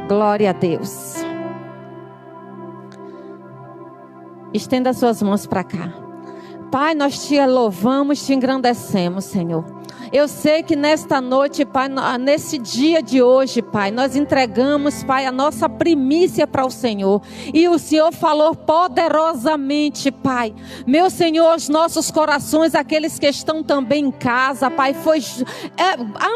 Glória a Deus. Estenda suas mãos para cá. Pai, nós te louvamos, te engrandecemos, Senhor. Eu sei que nesta noite, Pai, nesse dia de hoje, Pai, nós entregamos, Pai, a nossa primícia para o Senhor. E o Senhor falou poderosamente, Pai. Meu Senhor, os nossos corações, aqueles que estão também em casa, Pai, foi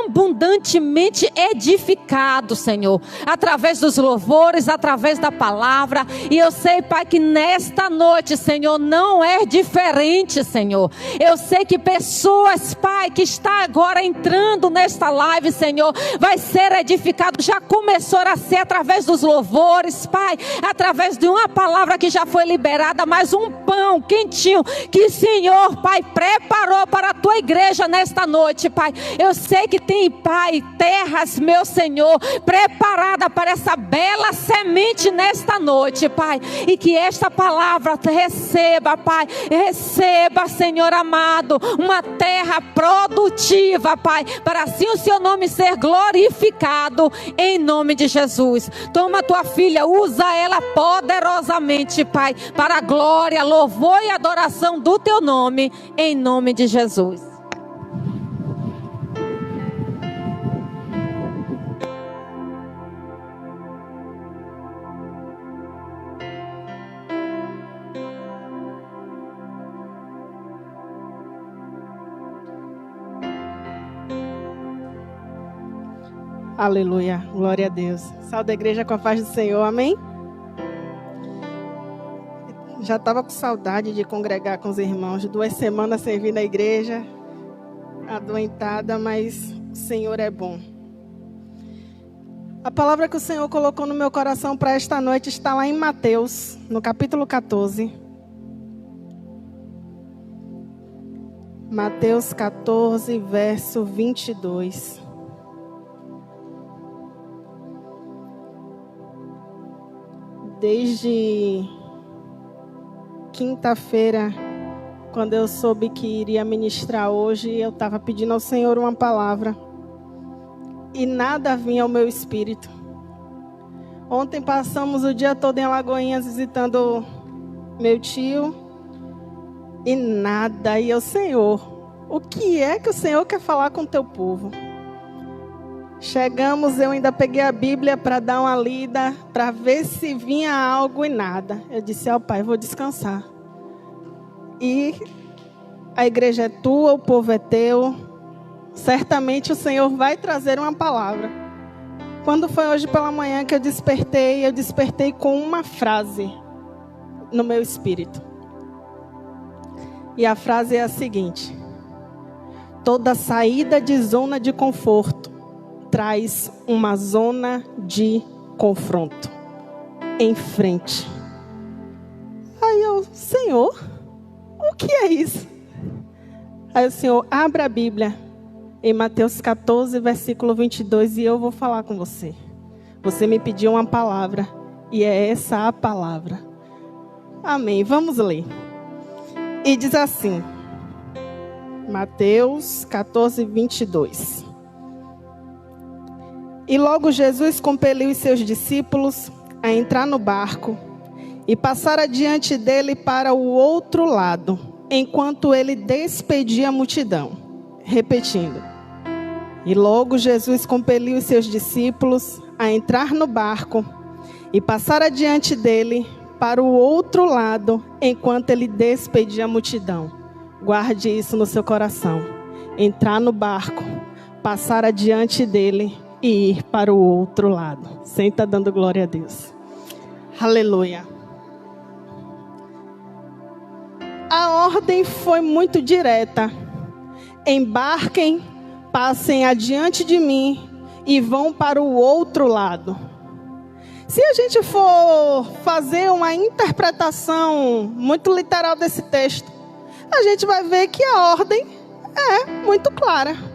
abundantemente edificado, Senhor. Através dos louvores, através da palavra. E eu sei, Pai, que nesta noite, Senhor, não é diferente, Senhor. Eu sei que pessoas, Pai, que está agora entrando nesta live, Senhor, vai ser edificado, já começou a ser através dos louvores, Pai, através de uma palavra que já foi liberada, mas um pão quentinho, que o Senhor, Pai, preparou para a tua igreja nesta noite, Pai. Eu sei que tem, Pai, terras, meu Senhor, preparada para essa bela semente nesta noite, Pai, e que esta palavra receba, Pai, receba, Senhor amado, uma terra produtiva, Pai, para assim o seu nome ser glorificado em nome de Jesus. Toma tua filha, usa ela poderosamente, Pai, para a glória, louvor e adoração do teu nome, em nome de Jesus. Aleluia, glória a Deus. Salve a igreja com a paz do Senhor, amém? Já estava com saudade de congregar com os irmãos, 2 semanas sem vir na igreja, adoentada, mas o Senhor é bom. A palavra que o Senhor colocou no meu coração para esta noite está lá em Mateus, no capítulo 14. Mateus 14, verso 22. Desde quinta-feira, quando eu soube que iria ministrar hoje, eu estava pedindo ao Senhor uma palavra. E nada vinha ao meu espírito. Ontem passamos o dia todo em Alagoinhas visitando meu tio. E nada. E eu, Senhor, o que é que o Senhor quer falar com o teu povo? Chegamos, eu ainda peguei a Bíblia para dar uma lida, para ver se vinha algo e nada. Eu disse, Pai, vou descansar. E a igreja é tua, o povo é teu. Certamente o Senhor vai trazer uma palavra. Quando foi hoje pela manhã que eu despertei com uma frase no meu espírito. E a frase é a seguinte: toda saída de zona de conforto traz uma zona de confronto em frente. Aí eu, Senhor, o que é isso? Aí o Senhor abre a Bíblia em Mateus 14, versículo 22, e eu vou falar com você. Você me pediu uma palavra, e é essa a palavra. Amém, vamos ler. E diz assim, Mateus 14, 22. E logo Jesus compeliu os seus discípulos a entrar no barco e passar adiante dele para o outro lado, enquanto ele despedia a multidão. Repetindo. E logo Jesus compeliu os seus discípulos a entrar no barco e passar adiante dele para o outro lado, enquanto ele despedia a multidão. Guarde isso no seu coração. Entrar no barco, passar adiante dele e ir para o outro lado. Senta dando glória a Deus. Aleluia. A ordem foi muito direta. Embarquem, passem adiante de mim e vão para o outro lado. Se a gente for fazer uma interpretação muito literal desse texto, a gente vai ver que a ordem é muito clara.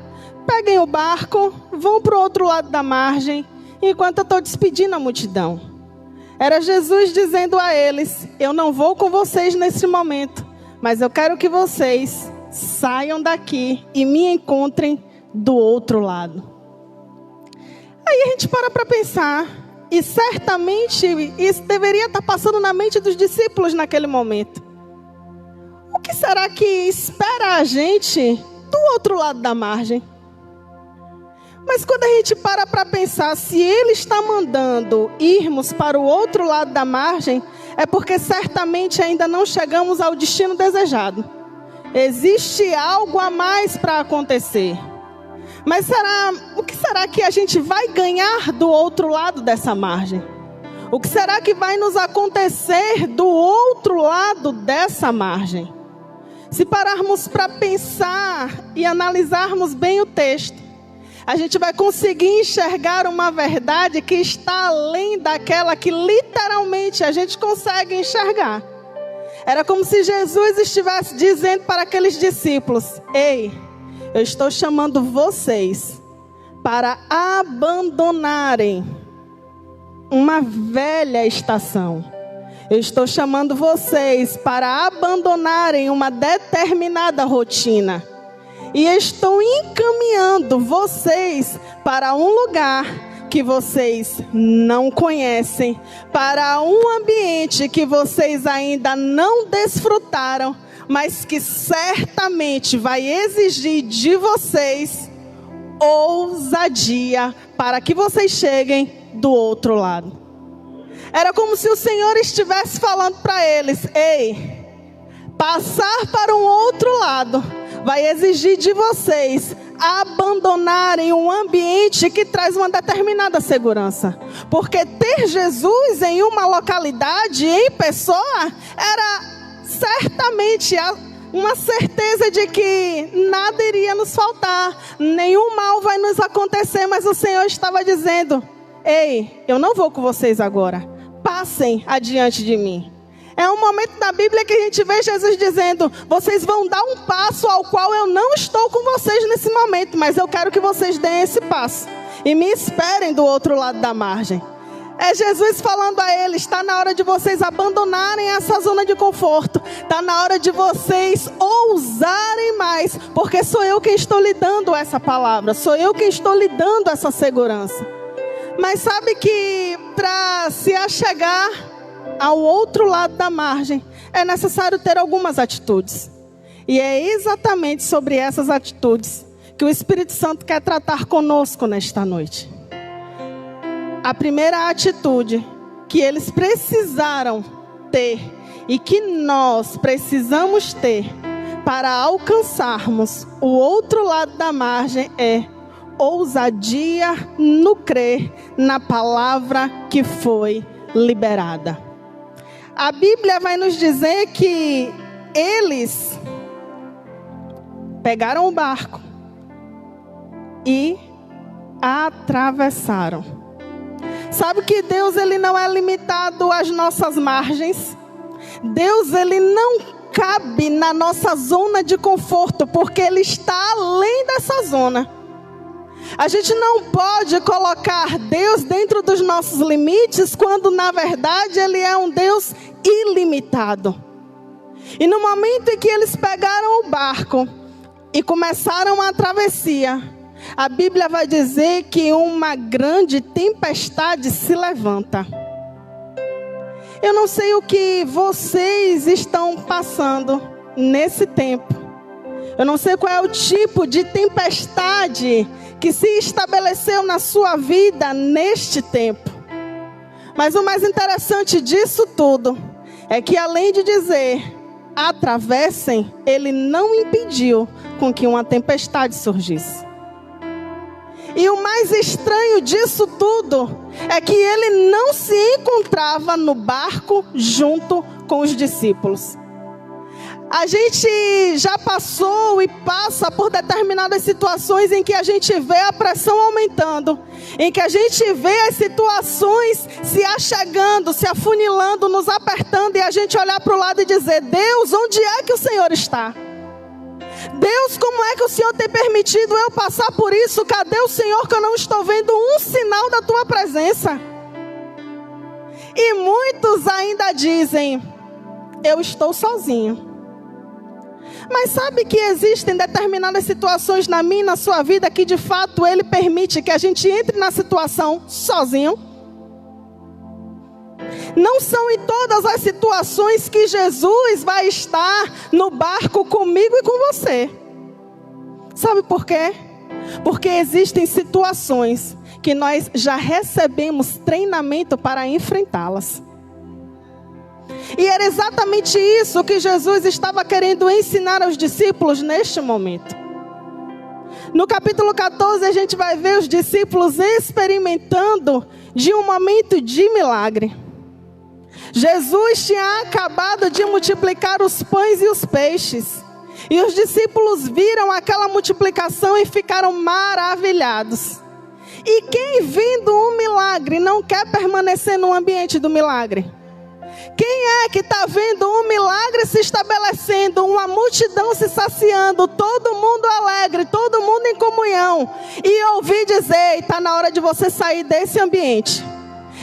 Peguem o barco, vão para o outro lado da margem, enquanto eu estou despedindo a multidão. Era Jesus dizendo a eles, eu não vou com vocês nesse momento, mas eu quero que vocês saiam daqui e me encontrem do outro lado. Aí a gente para pensar, E certamente isso deveria estar passando na mente dos discípulos naquele momento. O que será que espera a gente do outro lado da margem? Mas quando a gente para pensar, se Ele está mandando irmos para o outro lado da margem, é porque certamente ainda não chegamos ao destino desejado. Existe algo a mais para acontecer. Mas o que será que a gente vai ganhar do outro lado dessa margem? O que será que vai nos acontecer do outro lado dessa margem? Se pararmos para pensar e analisarmos bem o texto, a gente vai conseguir enxergar uma verdade que está além daquela que literalmente a gente consegue enxergar. Era como se Jesus estivesse dizendo para aqueles discípulos: ei, eu estou chamando vocês para abandonarem uma velha estação. Eu estou chamando vocês para abandonarem uma determinada rotina. E estou encaminhando vocês para um lugar que vocês não conhecem, para um ambiente que vocês ainda não desfrutaram, mas que certamente vai exigir de vocês ousadia para que vocês cheguem do outro lado. Era como se o Senhor estivesse falando para eles: ei, passar para um outro lado vai exigir de vocês abandonarem um ambiente que traz uma determinada segurança. Porque ter Jesus em uma localidade, em pessoa, era certamente uma certeza de que nada iria nos faltar, nenhum mal vai nos acontecer. Mas o Senhor estava dizendo: ei, eu não vou com vocês agora, passem adiante de mim. É um momento da Bíblia que a gente vê Jesus dizendo: vocês vão dar um passo ao qual eu não estou com vocês nesse momento, mas eu quero que vocês deem esse passo e me esperem do outro lado da margem. É Jesus falando a eles: está na hora de vocês abandonarem essa zona de conforto, está na hora de vocês ousarem mais, porque sou eu quem estou lhe dando essa palavra, sou eu quem estou lhe dando essa segurança. Mas sabe que para se achegar ao outro lado da margem, é necessário ter algumas atitudes. E é exatamente sobre essas atitudes que o Espírito Santo quer tratar conosco nesta noite. A primeira atitude que eles precisaram ter e que nós precisamos ter para alcançarmos o outro lado da margem é ousadia no crer na palavra que foi liberada. A Bíblia vai nos dizer que eles pegaram o barco e atravessaram. Sabe que Deus, ele não é limitado às nossas margens. Deus, ele não cabe na nossa zona de conforto, porque Ele está além dessa zona. A gente não pode colocar Deus dentro dos nossos limites, quando na verdade Ele é um Deus ilimitado. E no momento em que eles pegaram o barco e começaram a travessia, a Bíblia vai dizer que uma grande tempestade se levanta. Eu não sei o que vocês estão passando nesse tempo. Eu não sei qual é o tipo de tempestade que se estabeleceu na sua vida neste tempo. Mas o mais interessante disso tudo é que, além de dizer atravessem, Ele não impediu com que uma tempestade surgisse. E o mais estranho disso tudo é que Ele não se encontrava no barco junto com os discípulos. A gente já passou e passa por determinadas situações em que a gente vê a pressão aumentando, em que a gente vê as situações se achegando, se afunilando, nos apertando, e a gente olhar para o lado e dizer: Deus, onde é que o Senhor está? Deus, como é que o Senhor tem permitido eu passar por isso? Cadê o Senhor, que eu não estou vendo um sinal da tua presença? E muitos ainda dizem: eu estou sozinho. Mas sabe que existem determinadas situações na minha e na sua vida que de fato Ele permite que a gente entre na situação sozinho? Não são em todas as situações que Jesus vai estar no barco comigo e com você. Sabe por quê? Porque existem situações que nós já recebemos treinamento para enfrentá-las. E era exatamente isso que Jesus estava querendo ensinar aos discípulos neste momento. No capítulo 14 a gente vai ver os discípulos experimentando de um momento de milagre. Jesus tinha acabado de multiplicar os pães e os peixes. E os discípulos viram aquela multiplicação e ficaram maravilhados. E quem vendo um milagre não quer permanecer no ambiente do milagre? Quem é que está vendo um milagre se estabelecendo, uma multidão se saciando, todo mundo alegre, todo mundo em comunhão, e ouvir dizer, está na hora de você sair desse ambiente?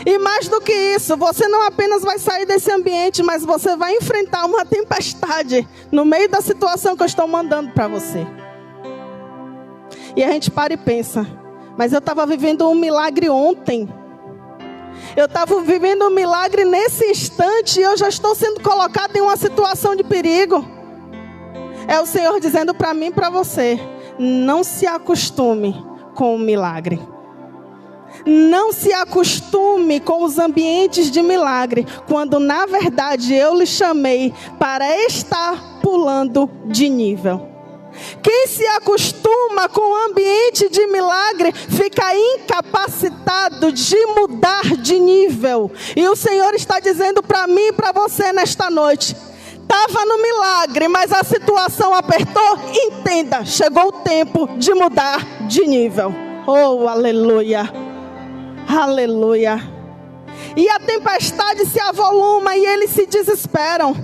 E mais do que isso, você não apenas vai sair desse ambiente, mas você vai enfrentar uma tempestade no meio da situação que eu estou mandando para você. E a gente para e pensa, mas eu estava vivendo um milagre ontem. Eu estava vivendo um milagre nesse instante e eu já estou sendo colocado em uma situação de perigo. É o Senhor dizendo para mim e para você, não se acostume com o milagre. Não se acostume com os ambientes de milagre, quando na verdade eu lhe chamei para estar pulando de nível. Quem se acostuma com o ambiente de milagre fica incapacitado de mudar de nível. E o Senhor está dizendo para mim e para você nesta noite, estava no milagre, mas a situação apertou, entenda, chegou o tempo de mudar de nível. Oh, aleluia. Aleluia. E a tempestade se avoluma e eles se desesperam.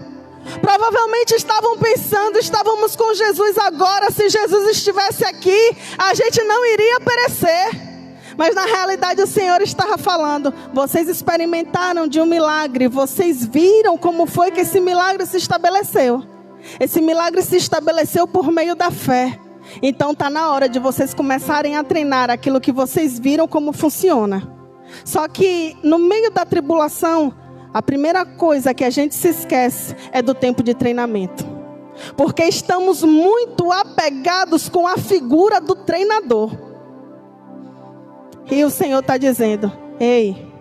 Provavelmente estavam pensando, estávamos com Jesus agora, se Jesus estivesse aqui, a gente não iria perecer. Mas na realidade o Senhor estava falando, vocês experimentaram de um milagre, vocês viram como foi que esse milagre se estabeleceu. Esse milagre se estabeleceu por meio da fé. Então está na hora de vocês começarem a treinar aquilo que vocês viram como funciona. Só que no meio da tribulação, a primeira coisa que a gente se esquece é do tempo de treinamento. Porque estamos muito apegados com a figura do treinador. E o Senhor está dizendo, ei,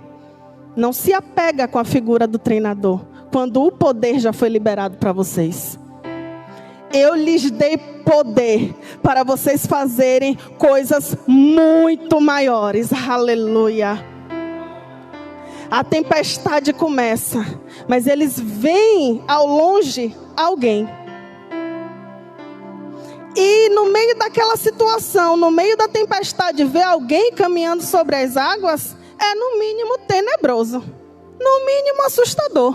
não se apega com a figura do treinador, quando o poder já foi liberado para vocês. Eu lhes dei poder para vocês fazerem coisas muito maiores. Aleluia. A tempestade começa, mas eles veem ao longe alguém. E no meio daquela situação, no meio da tempestade, ver alguém caminhando sobre as águas é no mínimo tenebroso, no mínimo assustador.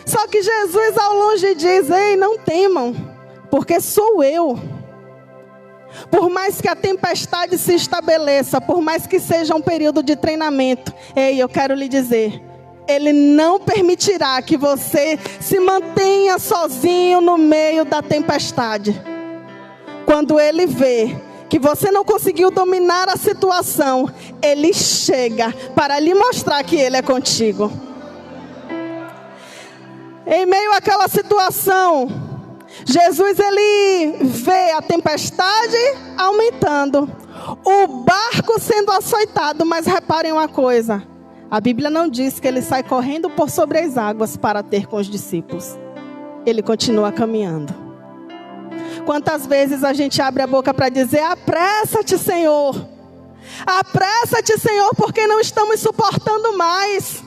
Só que Jesus ao longe diz, ei, não temam, porque sou eu. Por mais que a tempestade se estabeleça, por mais que seja um período de treinamento, ei, eu quero lhe dizer, Ele não permitirá que você se mantenha sozinho no meio da tempestade. Quando Ele vê que você não conseguiu dominar a situação, Ele chega para lhe mostrar que Ele é contigo. Em meio àquela situação, Jesus, ele vê a tempestade aumentando, o barco sendo açoitado, mas reparem uma coisa, a Bíblia não diz que ele sai correndo por sobre as águas para ter com os discípulos, ele continua caminhando. Quantas vezes a gente abre a boca para dizer, apressa-te Senhor, porque não estamos suportando mais.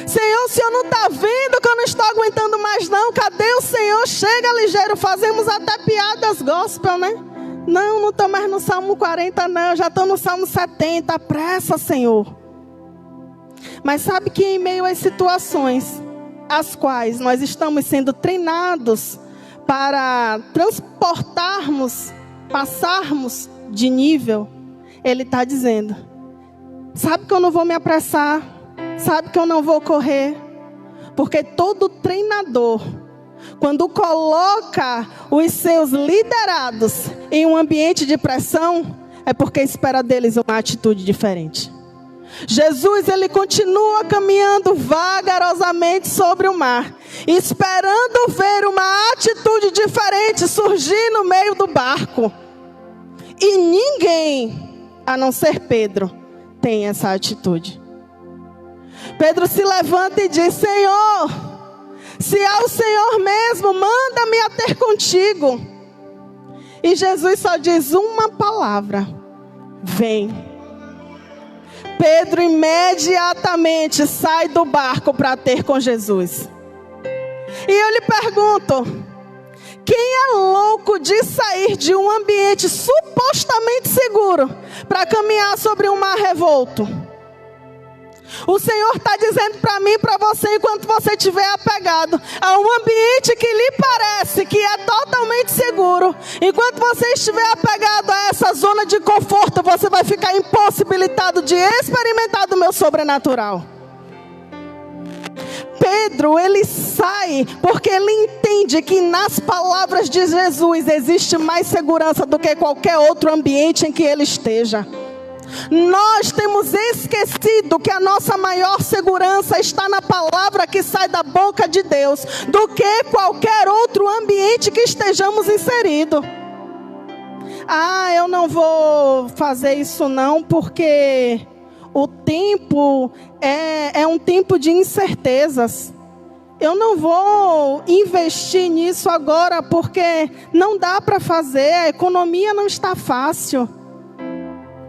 Senhor, o Senhor não está vendo que eu não estou aguentando mais não? Cadê o Senhor? Chega ligeiro, fazemos até piadas gospel, né? Não estou mais no Salmo 40 não, eu já estou no Salmo 70, apressa Senhor. Mas sabe que em meio às situações as quais nós estamos sendo treinados para transportarmos, passarmos de nível, Ele está dizendo, sabe que eu não vou me apressar, sabe que eu não vou correr, porque todo treinador, quando coloca os seus liderados em um ambiente de pressão, é porque espera deles uma atitude diferente. Jesus, ele continua caminhando vagarosamente sobre o mar, esperando ver uma atitude diferente surgir no meio do barco. E ninguém, a não ser Pedro, tem essa atitude. Pedro se levanta e diz: Senhor, se é o Senhor mesmo, manda-me a ter contigo. E Jesus só diz uma palavra: vem. Pedro imediatamente sai do barco para ter com Jesus. E eu lhe pergunto: quem é louco de sair de um ambiente supostamente seguro para caminhar sobre um mar revolto? O Senhor está dizendo para mim e para você, enquanto você estiver apegado a um ambiente que lhe parece que é totalmente seguro, enquanto você estiver apegado a essa zona de conforto, você vai ficar impossibilitado de experimentar do meu sobrenatural. Pedro, ele sai porque ele entende que nas palavras de Jesus existe mais segurança do que qualquer outro ambiente em que ele esteja. Nós temos esquecido que a nossa maior segurança está na palavra que sai da boca de Deus, do que qualquer outro ambiente que estejamos inseridos. Eu não vou fazer isso não, porque o tempo é um tempo de incertezas. Eu não vou investir nisso agora, porque não dá para fazer, a economia não está fácil.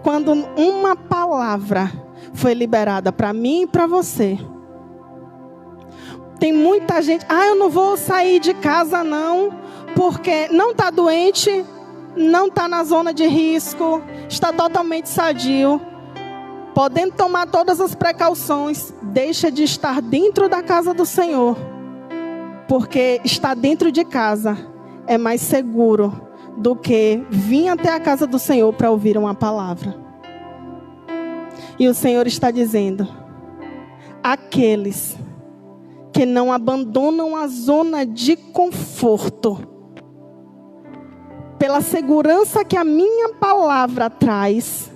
Quando uma palavra foi liberada para mim e para você, tem muita gente: eu não vou sair de casa não, porque não está doente, não está na zona de risco, está totalmente sadio, podendo tomar todas as precauções. Deixa de estar dentro da casa do Senhor, porque estar dentro de casa é mais seguro do que vir até a casa do Senhor para ouvir uma palavra. E o Senhor está dizendo: aqueles que não abandonam a zona de conforto, pela segurança que a minha palavra traz,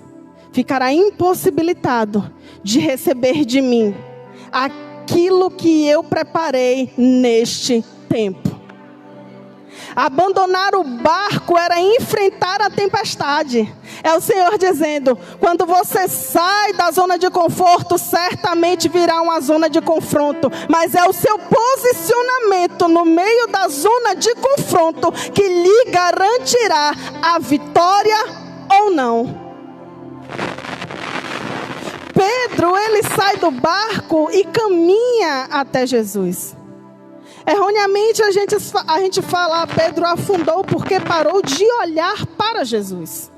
ficará impossibilitado de receber de mim aquilo que eu preparei neste tempo. Abandonar o barco era enfrentar a tempestade. É o Senhor dizendo: quando você sai da zona de conforto, certamente virá uma zona de confronto. Mas é o seu posicionamento no meio da zona de confronto que lhe garantirá a vitória ou não. Pedro, ele sai do barco e caminha até Jesus. Erroneamente a gente fala: Pedro afundou porque parou de olhar para Jesus.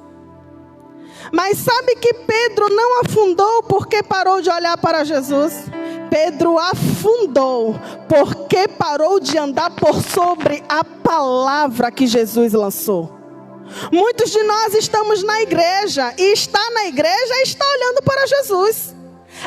Mas sabe que Pedro não afundou porque parou de olhar para Jesus? Pedro afundou porque parou de andar por sobre a palavra que Jesus lançou. Muitos de nós estamos na igreja, e estar na igreja é estar olhando para Jesus.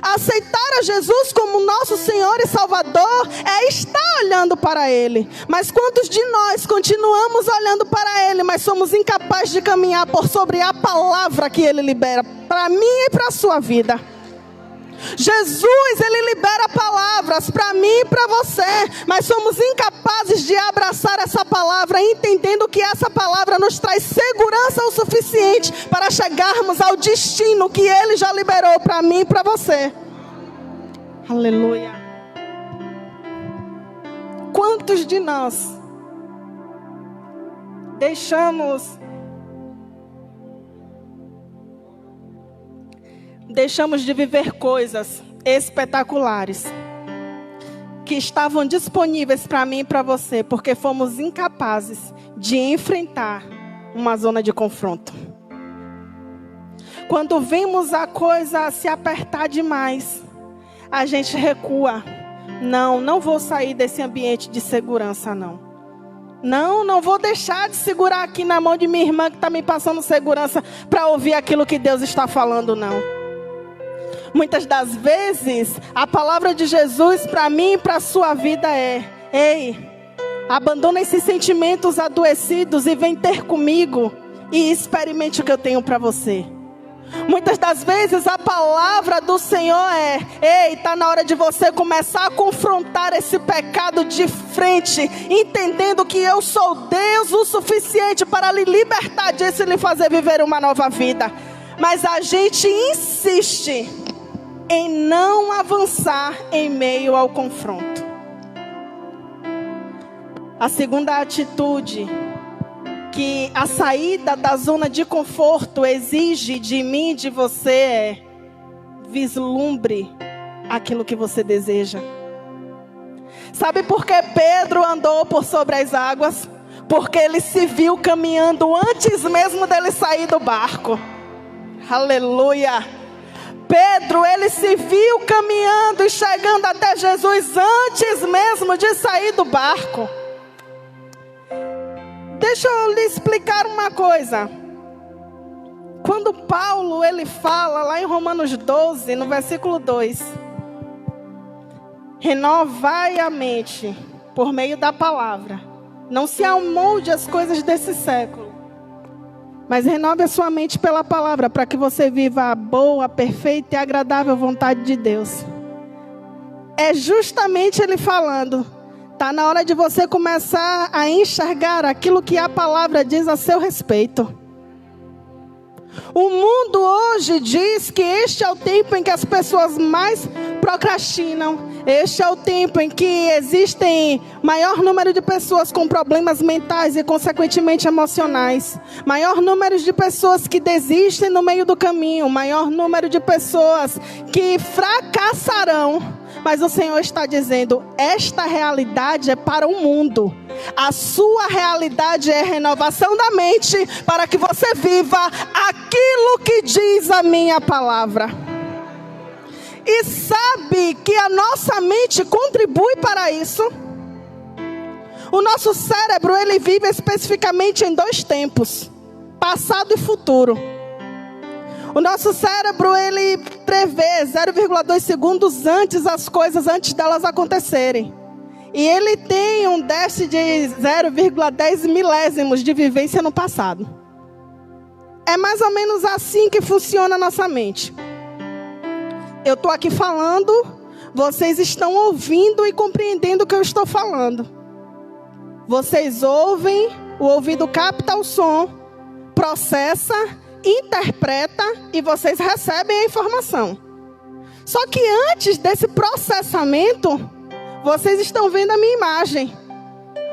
Aceitar a Jesus como nosso Senhor e Salvador é estar olhando para Ele. Mas quantos de nós continuamos olhando para Ele, mas somos incapazes de caminhar por sobre a palavra que Ele libera para mim e para a sua vida? Jesus, Ele libera palavras para mim e para você, mas somos incapazes de abraçar essa palavra, entendendo que essa palavra nos traz segurança o suficiente para chegarmos ao destino que Ele já liberou para mim e para você. Aleluia. Quantos de nós deixamos de viver coisas espetaculares que estavam disponíveis para mim e para você, porque fomos incapazes de enfrentar uma zona de confronto? Quando vemos a coisa se apertar demais, a gente recua. Não vou sair desse ambiente de segurança, não vou deixar de segurar aqui na mão de minha irmã que está me passando segurança para ouvir aquilo que Deus está falando, não. Muitas das vezes, a palavra de Jesus para mim e para a sua vida é: ei, abandona esses sentimentos adoecidos e vem ter comigo e experimente o que eu tenho para você. Muitas das vezes a palavra do Senhor é: ei, está na hora de você começar a confrontar esse pecado de frente, entendendo que eu sou Deus o suficiente para lhe libertar disso e lhe fazer viver uma nova vida. Mas a gente insiste em não avançar em meio ao confronto. A segunda atitude que a saída da zona de conforto exige de mim e de você é: vislumbre aquilo que você deseja. Sabe por que Pedro andou por sobre as águas? Porque ele se viu caminhando antes mesmo dele sair do barco. Aleluia! Pedro, ele se viu caminhando e chegando até Jesus antes mesmo de sair do barco. Deixa eu lhe explicar uma coisa. Quando Paulo, ele fala lá em Romanos 12, no versículo 2: renovai a mente por meio da palavra. Não se amolde as coisas desse século, mas renove a sua mente pela palavra, para que você viva a boa, perfeita e agradável vontade de Deus. É justamente ele falando: está na hora de você começar a enxergar aquilo que a palavra diz a seu respeito. O mundo hoje diz que este é o tempo em que as pessoas mais procrastinam. Este é o tempo em que existem maior número de pessoas com problemas mentais e consequentemente emocionais. Maior número de pessoas que desistem no meio do caminho. Maior número de pessoas que fracassarão. Mas o Senhor está dizendo: esta realidade é para o mundo. A sua realidade é a renovação da mente, para que você viva aquilo que diz a minha palavra. E sabe que a nossa mente contribui para isso? O nosso cérebro, ele vive especificamente em 2 tempos: passado e futuro. O nosso cérebro, ele prevê 0,2 segundos antes as coisas, antes delas acontecerem. E ele tem um déficit de 0,10 milésimos de vivência no passado. É mais ou menos assim que funciona a nossa mente. Eu estou aqui falando, vocês estão ouvindo e compreendendo o que eu estou falando. Vocês ouvem, o ouvido capta o som, processa, interpreta e vocês recebem a informação. Só que antes desse processamento, vocês estão vendo a minha imagem.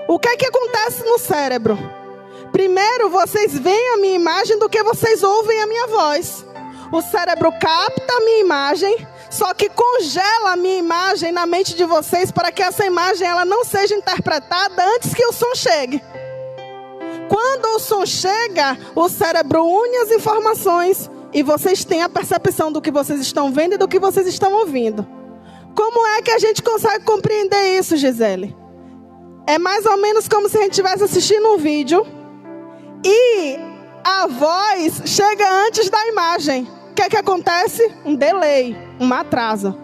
O que é que acontece no cérebro? Primeiro vocês veem a minha imagem do que vocês ouvem a minha voz. O cérebro capta a minha imagem, só que congela a minha imagem na mente de vocês, para que essa imagem ela não seja interpretada antes que o som chegue. Quando o som chega, o cérebro une as informações e vocês têm a percepção do que vocês estão vendo e do que vocês estão ouvindo. Como é que a gente consegue compreender isso, Gisele? É mais ou menos como se a gente estivesse assistindo um vídeo e a voz chega antes da imagem. O que é que acontece? Um delay, um atraso.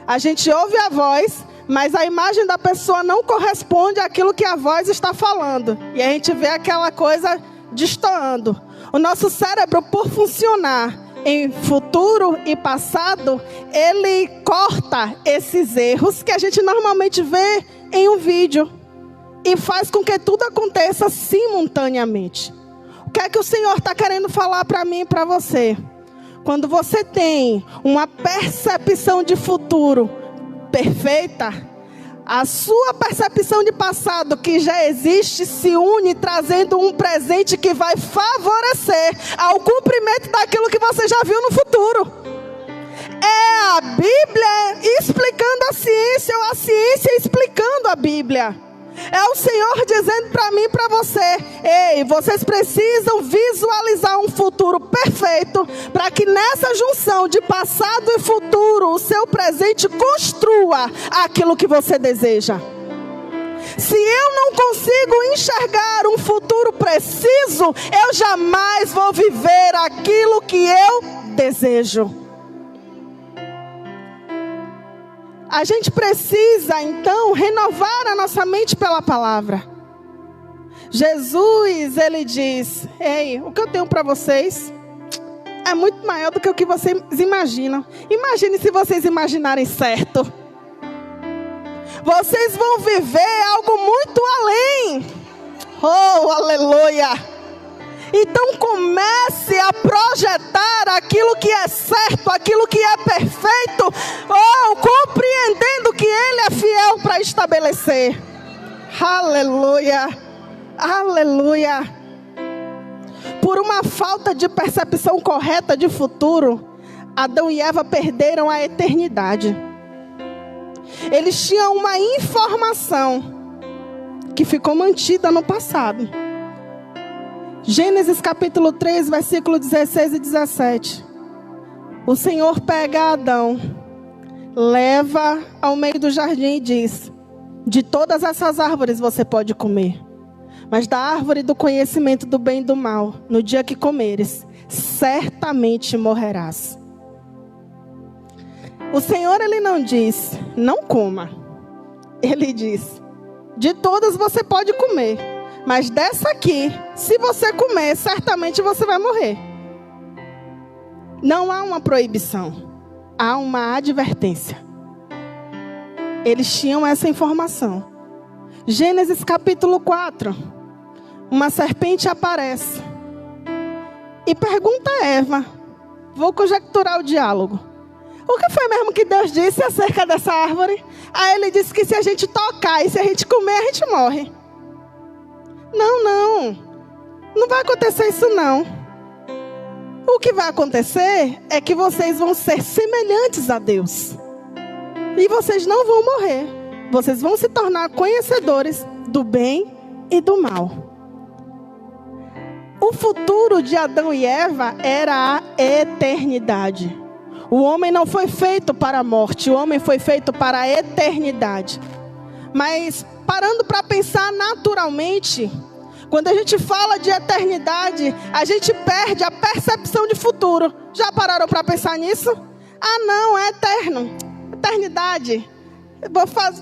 A gente ouve a voz, mas a imagem da pessoa não corresponde àquilo que a voz está falando. E a gente vê aquela coisa destoando. O nosso cérebro, por funcionar em futuro e passado, ele corta esses erros que a gente normalmente vê em um vídeo. E faz com que tudo aconteça simultaneamente. O que é que o Senhor está querendo falar para mim e para você? Quando você tem uma percepção de futuro perfeita, a sua percepção de passado que já existe se une, trazendo um presente que vai favorecer ao cumprimento daquilo que você já viu no futuro. É a Bíblia explicando a ciência, ou a ciência explicando a Bíblia. É o Senhor dizendo para mim e para você: ei, vocês precisam visualizar um futuro perfeito, para que nessa junção de passado e futuro, o seu presente construa aquilo que você deseja. Se eu não consigo enxergar um futuro preciso, eu jamais vou viver aquilo que eu desejo. A gente precisa, então, renovar a nossa mente pela palavra. Jesus, ele diz: ei, o que eu tenho para vocês é muito maior do que o que vocês imaginam. Imagine se vocês imaginarem certo. Vocês vão viver algo muito além. Oh, aleluia. Então comece a projetar aquilo que é certo, aquilo que é perfeito, compreendendo que Ele é fiel para estabelecer. Aleluia, aleluia. Por uma falta de percepção correta de futuro, Adão e Eva perderam a eternidade. Eles tinham uma informação que ficou mantida no passado. Gênesis capítulo 3, versículo 16 e 17. O Senhor pega Adão, leva ao meio do jardim e diz: de todas essas árvores você pode comer, mas da árvore do conhecimento do bem e do mal, no dia que comeres, certamente morrerás. O Senhor, Ele não diz, não coma. Ele diz, de todas você pode comer, mas dessa aqui, se você comer, certamente você vai morrer. Não há uma proibição, há uma advertência. Eles tinham essa informação. Gênesis capítulo 4. Uma serpente aparece e pergunta a Eva. Vou conjecturar o diálogo. O que foi mesmo que Deus disse acerca dessa árvore? Aí ele disse que se a gente tocar e se a gente comer, a gente morre. Não vai acontecer isso não. O que vai acontecer é que vocês vão ser semelhantes a Deus. E vocês não vão morrer. Vocês vão se tornar conhecedores do bem e do mal. O futuro de Adão e Eva era a eternidade. O homem não foi feito para a morte, o homem foi feito para a eternidade. Mas parando para pensar naturalmente, quando a gente fala de eternidade, a gente perde a percepção de futuro. Já pararam para pensar nisso? Ah, não, é eterno. Eternidade.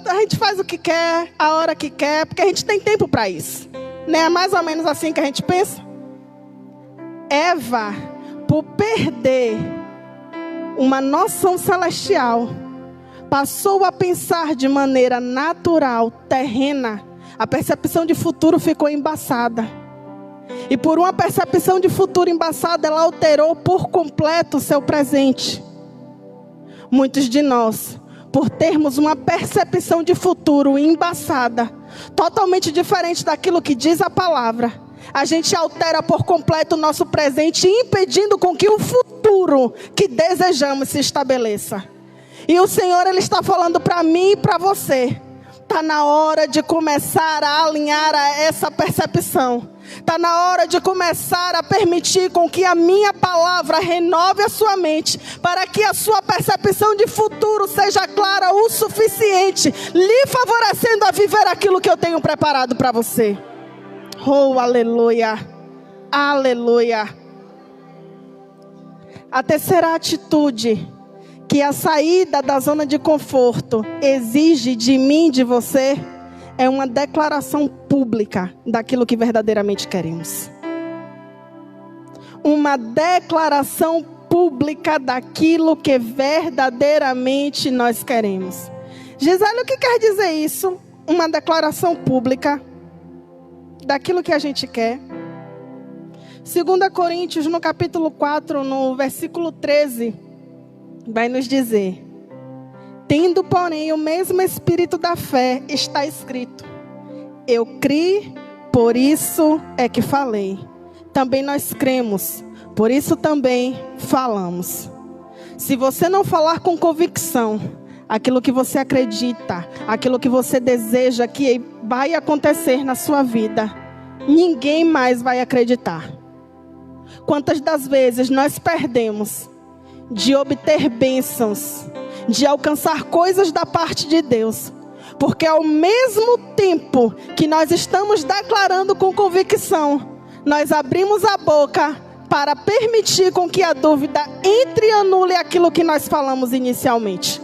A gente faz o que quer, a hora que quer, porque a gente tem tempo para isso. Não é mais ou menos assim que a gente pensa? Eva, por perder uma noção celestial, passou a pensar de maneira natural, terrena. A percepção de futuro ficou embaçada. E por uma percepção de futuro embaçada, ela alterou por completo o seu presente. Muitos de nós, por termos uma percepção de futuro embaçada, totalmente diferente daquilo que diz a palavra, a gente altera por completo o nosso presente, impedindo com que o futuro que desejamos se estabeleça. E o Senhor, Ele está falando para mim e para você. Está na hora de começar a alinhar a essa percepção. Está na hora de começar a permitir com que a minha palavra renove a sua mente, para que a sua percepção de futuro seja clara o suficiente, lhe favorecendo a viver aquilo que eu tenho preparado para você. Oh, aleluia, aleluia. A terceira atitude que a saída da zona de conforto exige de mim e de você é uma declaração pública daquilo que verdadeiramente queremos. Uma declaração pública daquilo que verdadeiramente nós queremos. Gisele, o que quer dizer isso? Uma declaração pública daquilo que a gente quer. 2 Coríntios, no capítulo 4, no versículo 13, vai nos dizer: tendo, porém, o mesmo espírito da fé, está escrito: eu criei, por isso é que falei. Também nós cremos, por isso também falamos. Se você não falar com convicção aquilo que você acredita, aquilo que você deseja que vai acontecer na sua vida, ninguém mais vai acreditar. Quantas das vezes nós perdemos de obter bênçãos, de alcançar coisas da parte de Deus, porque ao mesmo tempo que nós estamos declarando com convicção, nós abrimos a boca para permitir com que a dúvida entre e anule aquilo que nós falamos inicialmente.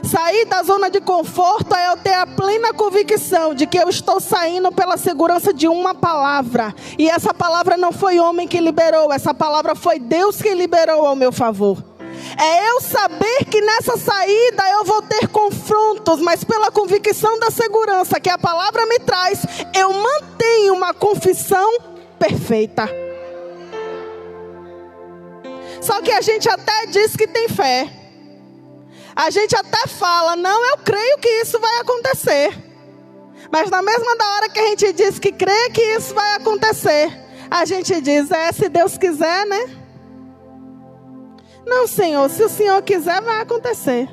Sair da zona de conforto é eu ter a plena convicção de que eu estou saindo pela segurança de uma palavra. E essa palavra não foi homem que liberou, essa palavra foi Deus que liberou ao meu favor. É eu saber que nessa saída eu vou ter confrontos, mas pela convicção da segurança que a palavra me traz, eu mantenho uma confissão perfeita. Só que a gente até diz que tem fé. A gente até fala, não, eu creio que isso vai acontecer. Mas na mesma da hora que a gente diz que crê que isso vai acontecer, a gente diz, se Deus quiser, né? Não, Senhor, se o Senhor quiser, vai acontecer.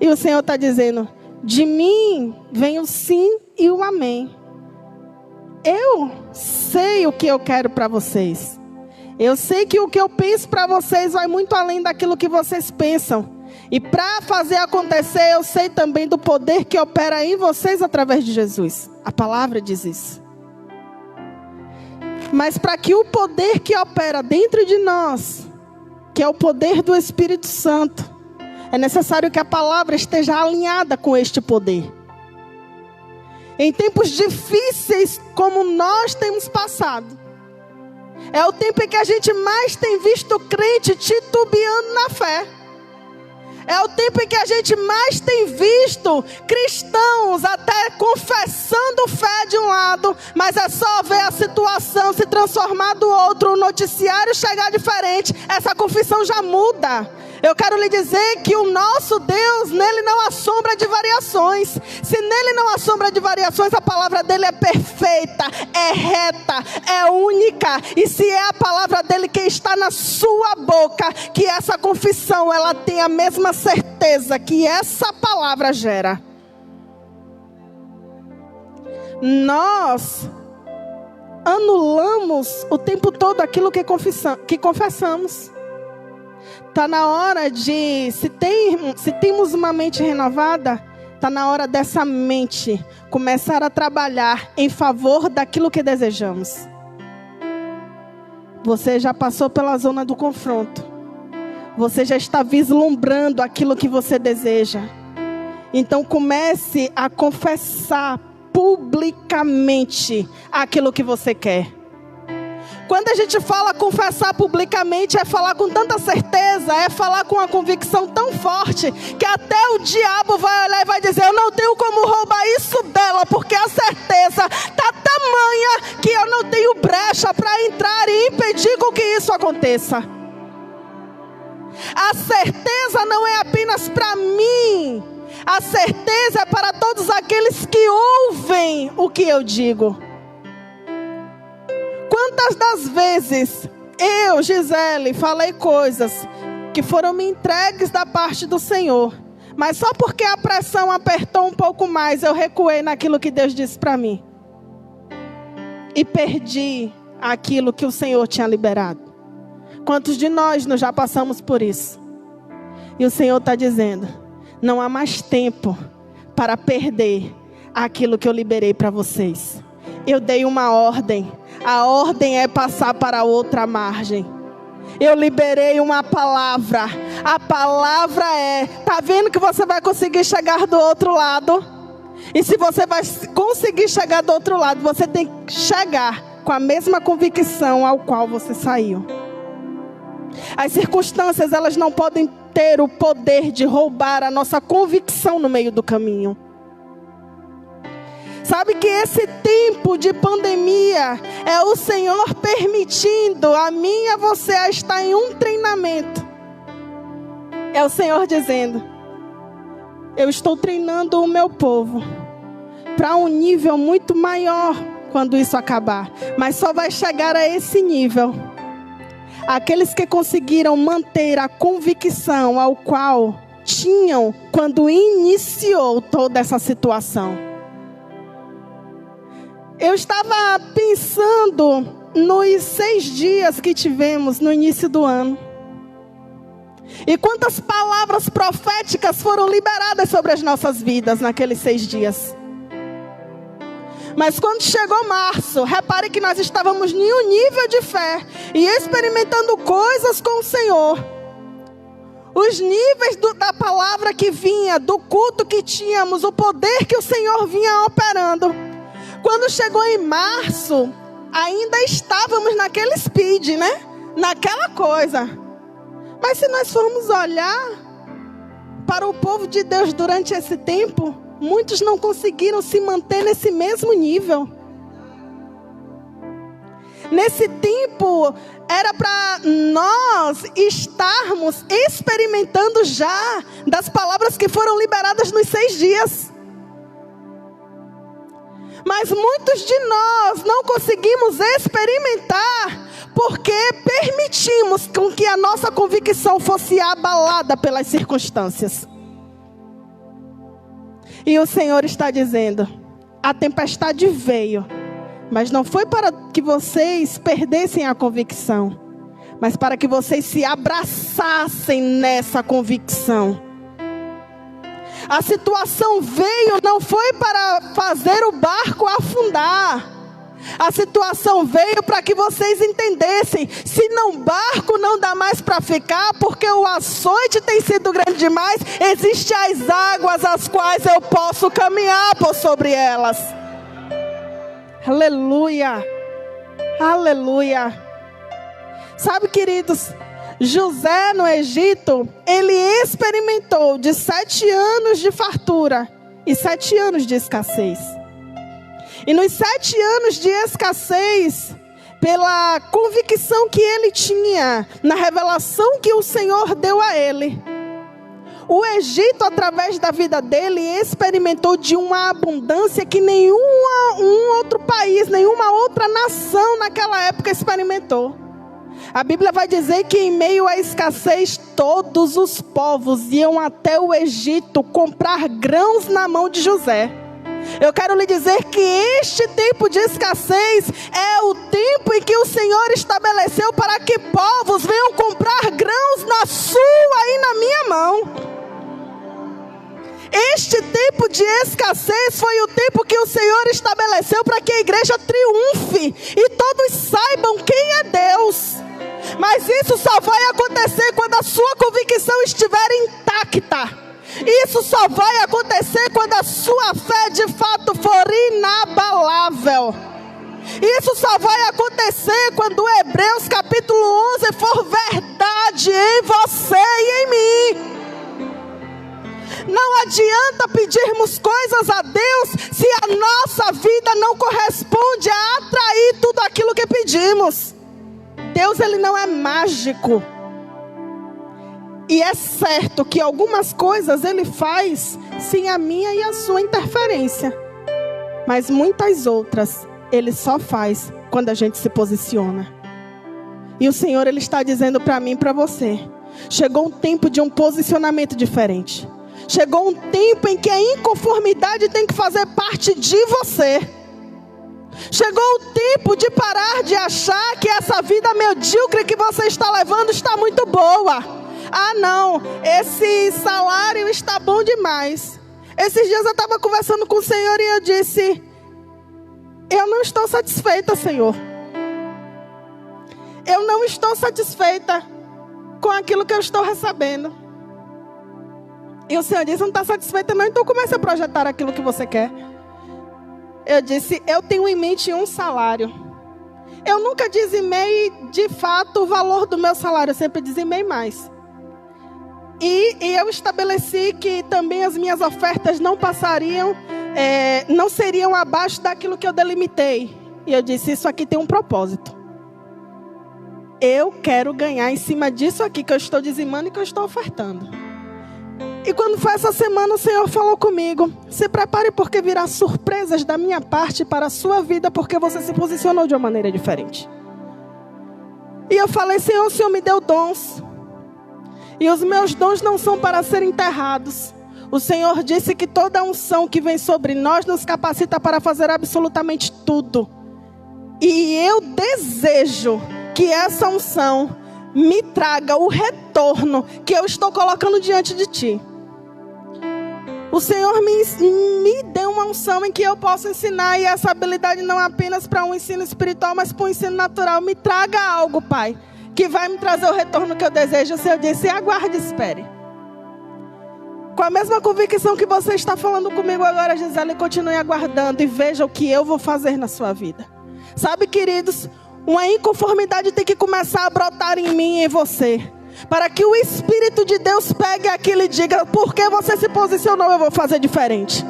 E o Senhor está dizendo, de mim vem o sim e o amém. Eu sei o que eu quero para vocês. Eu sei que o que eu penso para vocês vai muito além daquilo que vocês pensam. E para fazer acontecer, eu sei também do poder que opera em vocês através de Jesus. A palavra diz isso. Mas para que o poder que opera dentro de nós, que é o poder do Espírito Santo, é necessário que a palavra esteja alinhada com este poder. Em tempos difíceis como nós temos passado, é o tempo em que a gente mais tem visto crente titubeando na fé. É o tempo em que a gente mais tem visto cristãos até confessando fé de um lado, mas é só ver a situação se transformar do outro, o noticiário chegar diferente, essa confissão já muda. Eu quero lhe dizer que o nosso Deus, nele não há sombra de variações. Se nele não há sombra de variações, a palavra dele é perfeita, é reta, é única. E se é a palavra dele que está na sua boca, que essa confissão, ela tem a mesma certeza que essa palavra gera. Nós anulamos o tempo todo aquilo que confessamos. Está na hora de, se temos uma mente renovada, está na hora dessa mente começar a trabalhar em favor daquilo que desejamos. Você já passou pela zona do confronto. Você já está vislumbrando aquilo que você deseja. Então comece a confessar publicamente aquilo que você quer. Quando a gente fala confessar publicamente, é falar com tanta certeza, é falar com uma convicção tão forte, que até o diabo vai olhar e vai dizer, eu não tenho como roubar isso dela, porque a certeza está tamanha que eu não tenho brecha para entrar e impedir com que isso aconteça. A certeza não é apenas para mim, a certeza é para todos aqueles que ouvem o que eu digo. Quantas das vezes eu, Gisele, falei coisas que foram me entregues da parte do Senhor, mas só porque a pressão apertou um pouco mais, eu recuei naquilo que Deus disse para mim e perdi aquilo que o Senhor tinha liberado. Quantos de nós já passamos por isso? E o Senhor está dizendo, não há mais tempo para perder aquilo que eu liberei para vocês. Eu dei uma ordem. A ordem é passar para outra margem. Eu liberei uma palavra. A palavra tá vendo que você vai conseguir chegar do outro lado? E se você vai conseguir chegar do outro lado, você tem que chegar com a mesma convicção ao qual você saiu. As circunstâncias, elas não podem ter o poder de roubar a nossa convicção no meio do caminho. Sabe que esse tempo de pandemia é o Senhor permitindo a mim e a você a estar em um treinamento. É o Senhor dizendo, eu estou treinando o meu povo para um nível muito maior quando isso acabar. Mas só vai chegar a esse nível aqueles que conseguiram manter a convicção ao qual tinham quando iniciou toda essa situação. Eu estava pensando nos 6 dias que tivemos no início do ano. E quantas palavras proféticas foram liberadas sobre as nossas vidas naqueles 6 dias. Mas quando chegou março, repare que nós estávamos em um nível de fé e experimentando coisas com o Senhor. Os níveis da palavra palavra que vinha, do culto que tínhamos, o poder que o Senhor vinha operando. Quando chegou em março, ainda estávamos naquele speed, né? Naquela coisa. Mas se nós formos olhar para o povo de Deus durante esse tempo, muitos não conseguiram se manter nesse mesmo nível. Nesse tempo, era para nós estarmos experimentando já das palavras que foram liberadas nos 6 dias. Mas muitos de nós não conseguimos experimentar porque permitimos com que a nossa convicção fosse abalada pelas circunstâncias. E o Senhor está dizendo: a tempestade veio, mas não foi para que vocês perdessem a convicção, mas para que vocês se abraçassem nessa convicção. A situação veio, não foi para fazer o barco afundar. A situação veio para que vocês entendessem: se não barco não dá mais para ficar, porque o açoite tem sido grande demais, existem as águas as quais eu posso caminhar por sobre elas. Aleluia, aleluia. Sabe, queridos, José no Egito, ele experimentou de 7 anos de fartura e 7 anos de escassez. E nos 7 anos de escassez, pela convicção que ele tinha, na revelação que o Senhor deu a ele, o Egito, através da vida dele, experimentou de uma abundância que nenhum outro país, nenhuma outra nação naquela época experimentou. A Bíblia vai dizer que em meio à escassez, todos os povos iam até o Egito comprar grãos na mão de José. Eu quero lhe dizer que este tempo de escassez é o tempo em que o Senhor estabeleceu para que povos venham comprar grãos na sua e na minha mão. Este tempo de escassez foi o tempo que o Senhor estabeleceu para que a igreja triunfe e todos saibam quem é Deus. Mas isso só vai acontecer quando a sua convicção estiver intacta. Isso só vai acontecer quando a sua fé de fato for inabalável. Isso só vai acontecer quando o Hebreus capítulo 11 for verdade em você e em mim. Não adianta pedirmos coisas a Deus se a nossa vida não corresponde a atrair tudo aquilo que pedimos. Deus, ele não é mágico. E é certo que algumas coisas ele faz sem a minha e a sua interferência. Mas muitas outras ele só faz quando a gente se posiciona. E o Senhor, ele está dizendo para mim e para você: chegou um tempo de um posicionamento diferente. Chegou um tempo em que a inconformidade tem que fazer parte de você. Chegou o tempo de parar de achar que essa vida medíocre que você está levando está muito boa. Ah, não, esse salário está bom demais. Esses dias eu estava conversando com o Senhor e eu disse: eu não estou satisfeita, Senhor. Eu não estou satisfeita com aquilo que eu estou recebendo. E o Senhor disse: não está satisfeita não, então comece a projetar aquilo que você quer. Eu disse: eu tenho em mente um salário. Eu nunca dizimei de fato o valor do meu salário, eu sempre dizimei mais. E eu estabeleci que também as minhas ofertas não passariam, não seriam abaixo daquilo que eu delimitei. E eu disse: isso aqui tem um propósito. Eu quero ganhar em cima disso aqui que eu estou dizimando e que eu estou ofertando. E quando foi essa semana, o Senhor falou comigo: se prepare, porque virá surpresas da minha parte para a sua vida, porque você se posicionou de uma maneira diferente. E eu falei: Senhor, o Senhor me deu dons. E os meus dons não são para serem enterrados. O Senhor disse que toda unção que vem sobre nós nos capacita para fazer absolutamente tudo. E eu desejo que essa unção me traga o retorno que eu estou colocando diante de ti. O Senhor me deu uma unção em que eu posso ensinar, e essa habilidade não é apenas para um ensino espiritual, mas para um ensino natural. Me traga algo, Pai, que vai me trazer o retorno que eu desejo. O Senhor disse: aguarde e espere. Com a mesma convicção que você está falando comigo agora, Gisele, continue aguardando e veja o que eu vou fazer na sua vida. Sabe, queridos, uma inconformidade tem que começar a brotar em mim e em você, para que o Espírito de Deus pegue aquilo e diga: porque você se posicionou, eu vou fazer diferente.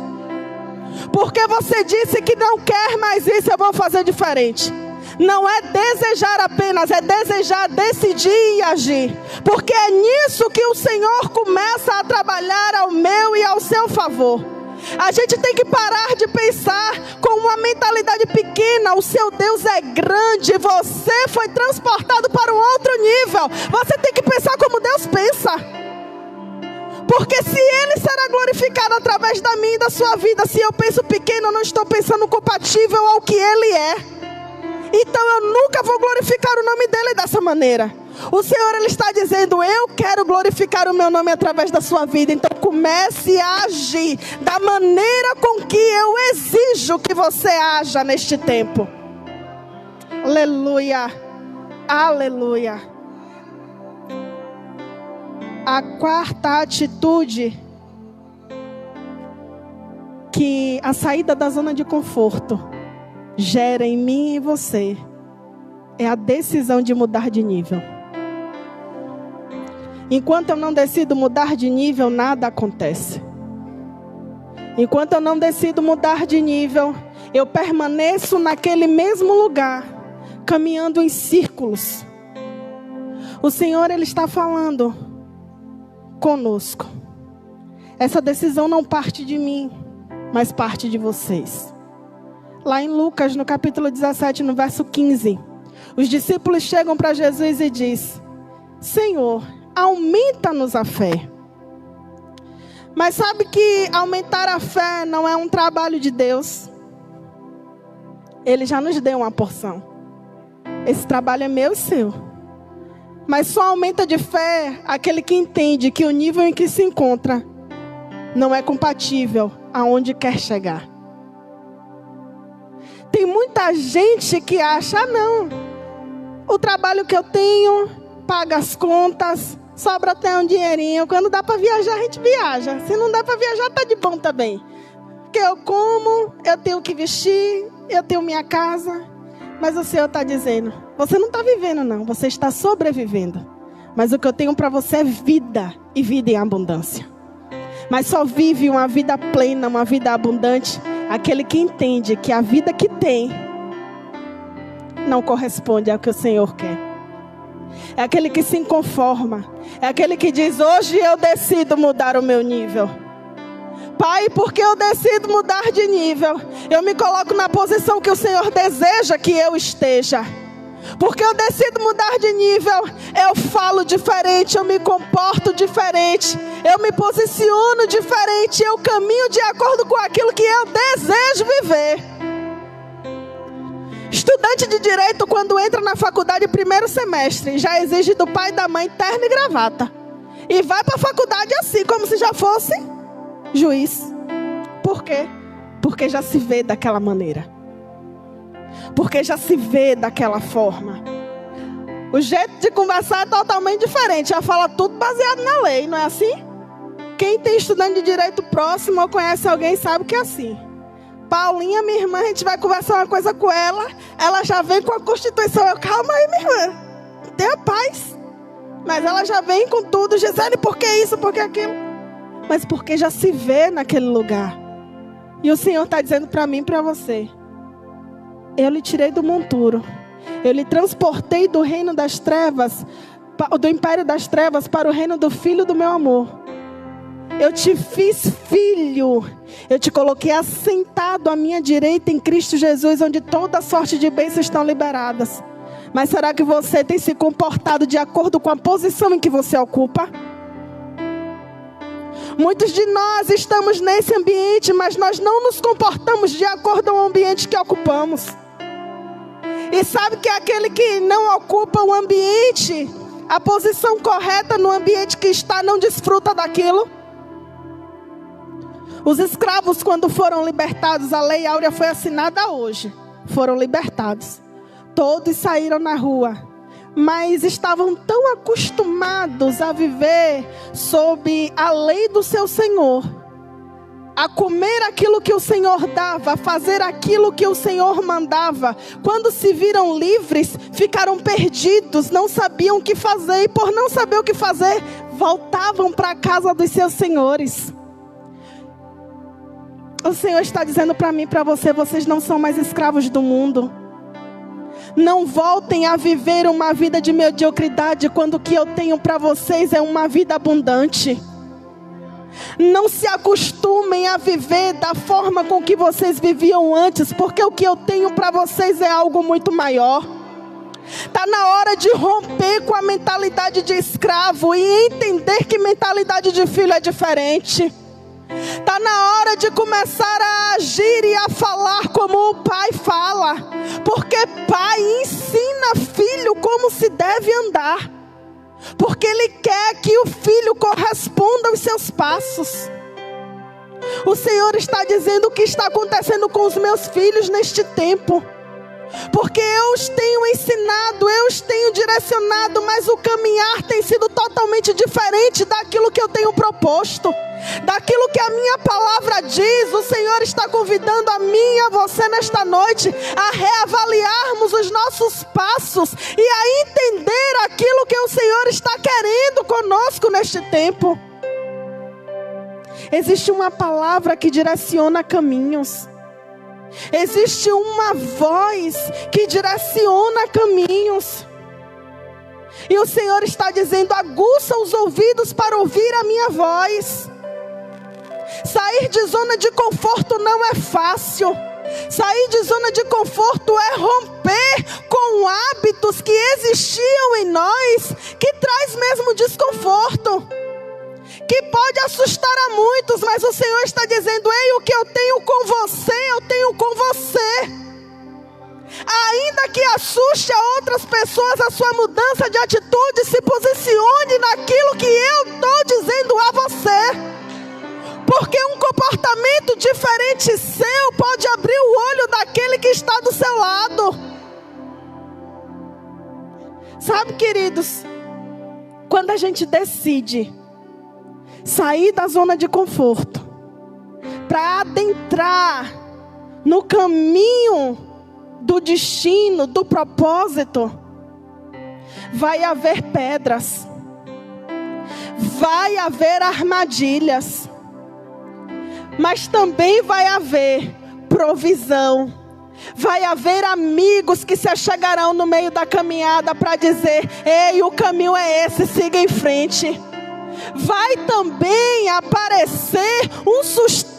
Porque você disse que não quer mais isso, eu vou fazer diferente. Não é desejar apenas, é desejar, decidir e agir. Porque é nisso que o Senhor começa a trabalhar ao meu e ao seu favor. A gente tem que parar de pensar com uma mentalidade pequena. O seu Deus é grande, você foi transportado para um outro nível. Você tem que pensar como Deus pensa. Porque se Ele será glorificado através da minha e da sua vida, se eu penso pequeno, eu não estou pensando compatível ao que Ele é. Então eu nunca vou glorificar o nome dele dessa maneira. O Senhor, Ele está dizendo: eu quero glorificar o meu nome através da sua vida. Então comece a agir da maneira com que eu exijo que você haja neste tempo. Aleluia, aleluia. A quarta atitude, que a saída da zona de conforto gera em mim e você, é a decisão de mudar de nível. Enquanto eu não decido mudar de nível, nada acontece. Enquanto eu não decido mudar de nível, eu permaneço naquele mesmo lugar, caminhando em círculos. O Senhor, Ele está falando conosco. Essa decisão não parte de mim, mas parte de vocês. Lá em Lucas, no capítulo 17, no verso 15, os discípulos chegam para Jesus e dizem: Senhor, aumenta-nos a fé. Mas sabe que aumentar a fé não é um trabalho de Deus. Ele já nos deu uma porção. Esse trabalho é meu e seu. Mas só aumenta de fé aquele que entende que o nível em que se encontra não é compatível aonde quer chegar. Tem muita gente que acha: não, o trabalho que eu tenho paga as contas, sobra até um dinheirinho. Quando dá para viajar, a gente viaja. Se não dá para viajar, tá de bom também. Porque eu como, eu tenho que vestir, eu tenho minha casa. Mas o Senhor está dizendo: você não está vivendo não, você está sobrevivendo. Mas o que eu tenho para você é vida, e vida em abundância. Mas só vive uma vida plena, uma vida abundante, aquele que entende que a vida que tem não corresponde ao que o Senhor quer. É aquele que se conforma. É aquele que diz: hoje eu decido mudar o meu nível. Pai, porque eu decido mudar de nível, eu me coloco na posição que o Senhor deseja que eu esteja. Porque eu decido mudar de nível, eu falo diferente, eu me comporto diferente, eu me posiciono diferente, eu caminho de acordo com aquilo que eu desejo viver. Estudante de direito, quando entra na faculdade primeiro semestre, já exige do pai e da mãe terno e gravata. E vai para a faculdade assim, como se já fosse juiz. Por quê? Porque já se vê daquela maneira. Porque já se vê daquela forma. O jeito de conversar é totalmente diferente. Já fala tudo baseado na lei, não é assim? Quem tem estudante de direito próximo ou conhece alguém sabe que é assim. Paulinha, minha irmã, a gente vai conversar uma coisa com ela, ela já vem com a Constituição. Eu: calma aí, minha irmã, tenha paz. Mas ela já vem com tudo. Gisele, por que isso, por que aquilo? Mas porque já se vê naquele lugar. E o Senhor está dizendo para mim e para você: eu lhe tirei do monturo, eu lhe transportei do reino das trevas, do império das trevas, para o reino do Filho do meu amor. Eu te fiz filho, eu te coloquei assentado à minha direita em Cristo Jesus, onde toda sorte de bênçãos estão liberadas. Mas será que você tem se comportado de acordo com a posição em que você ocupa? Muitos de nós estamos nesse ambiente, mas nós não nos comportamos de acordo com o ambiente que ocupamos. E sabe que aquele que não ocupa o ambiente, a posição correta no ambiente que está, não desfruta daquilo? Os escravos, quando foram libertados, a lei áurea foi assinada hoje, foram libertados. Todos saíram na rua, mas estavam tão acostumados a viver sob a lei do seu Senhor, a comer aquilo que o Senhor dava, a fazer aquilo que o Senhor mandava. Quando se viram livres, ficaram perdidos, não sabiam o que fazer, e por não saber o que fazer, voltavam para a casa dos seus senhores. O Senhor está dizendo para mim e para você: vocês não são mais escravos do mundo. Não voltem a viver uma vida de mediocridade, quando o que eu tenho para vocês é uma vida abundante. Não se acostumem a viver da forma com que vocês viviam antes, porque o que eu tenho para vocês é algo muito maior. Está na hora de romper com a mentalidade de escravo e entender que mentalidade de filho é diferente. Está na hora de começar a agir e a falar como o pai fala, porque pai ensina filho como se deve andar, porque ele quer que o filho corresponda aos seus passos. O Senhor está dizendo o que está acontecendo com os meus filhos neste tempo, porque eu os tenho ensinado, eu os tenho direcionado, mas o caminhar tem sido totalmente diferente daquilo que eu tenho proposto, daquilo que a minha palavra diz. O Senhor está convidando a mim e a você nesta noite a reavaliarmos os nossos passos e a entender aquilo que o Senhor está querendo conosco neste tempo. Existe uma palavra que direciona caminhos. Existe uma voz que direciona caminhos. E o Senhor está dizendo: aguça os ouvidos para ouvir a minha voz. Sair de zona de conforto não é fácil. Sair de zona de conforto é romper com hábitos que existiam em nós, que traz mesmo desconforto, que pode assustar a muitos, mas o Senhor está dizendo: ei, o que eu tenho com você, eu tenho com você. Ainda que assuste a outras pessoas a sua mudança de atitude, se posicione naquilo que eu estou dizendo a você. Porque um comportamento diferente seu pode abrir o olho daquele que está do seu lado. Sabe, queridos, quando a gente decide sair da zona de conforto para adentrar no caminho do destino, do propósito, vai haver pedras, vai haver armadilhas, mas também vai haver provisão. Vai haver amigos que se achegarão no meio da caminhada para dizer: ei, o caminho é esse, siga em frente. Vai também aparecer um sustento